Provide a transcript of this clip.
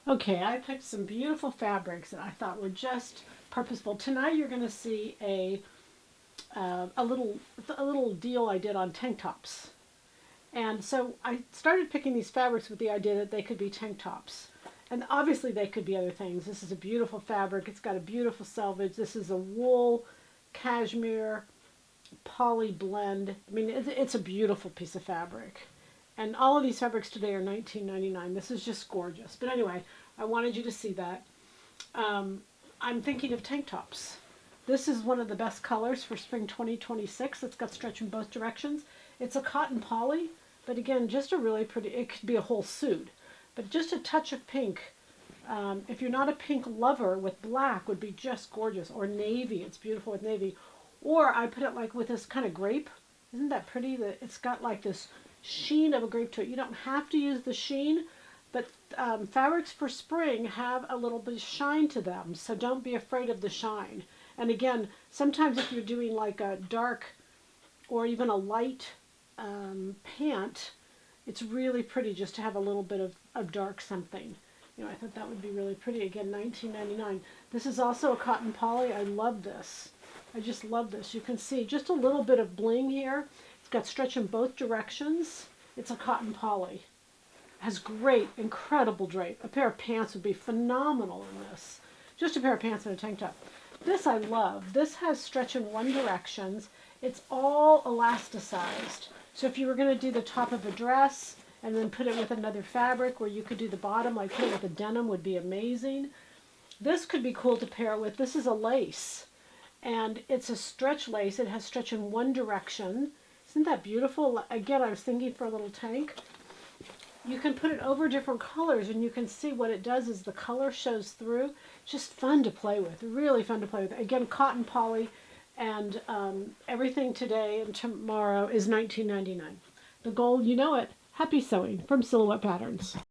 Okay, I picked some beautiful fabrics that I thought were just purposeful. Tonight you're going to see a little deal I did on tank tops. And so I started picking these fabrics with the idea that they could be tank tops. And obviously they could be other things. This is a beautiful fabric. It's got a beautiful selvage. This is a wool, cashmere, poly blend. I mean, it's a beautiful piece of fabric. And all of these fabrics today are $19.99. This is just gorgeous. But anyway, I wanted you to see that. I'm thinking of tank tops. This is one of the best colors for spring 2026. It's got stretch in both directions. It's a cotton poly, but again, just a really pretty, it could be a whole suit, but just a touch of pink. If you're not a pink lover, with black would be just gorgeous, or navy. It's beautiful with navy. Or I put it like with this kind of grape. Isn't that pretty? That it's got like this sheen of a grape to it. You don't have to use the sheen, but fabrics for spring have a little bit of shine to them, so don't be afraid of the shine. And again, sometimes if you're doing like a dark or even a light pant, it's really pretty just to have a little bit of dark something. You know, I thought that would be really pretty. Again, $19.99. This is also a cotton poly. I love this. I just love this. You can see just a little bit of bling here. It's got stretch in both directions. It's a cotton poly. Has great, incredible drape. A pair of pants would be phenomenal in this. Just a pair of pants and a tank top. This I love. This has stretch in one directions. It's all elasticized. So if you were going to do the top of a dress and then put it with another fabric, where you could do the bottom, like put it with a denim, would be amazing. This could be cool to pair with. This is a lace. And it's a stretch lace. It has stretch in one direction. Isn't that beautiful? Again, I was thinking for a little tank. You can put it over different colors and you can see what it does is the color shows through. Just fun to play with, really fun to play with. Again, cotton poly, and everything today and tomorrow is $19.99. The gold, you know it. Happy sewing from Silhouette Patterns.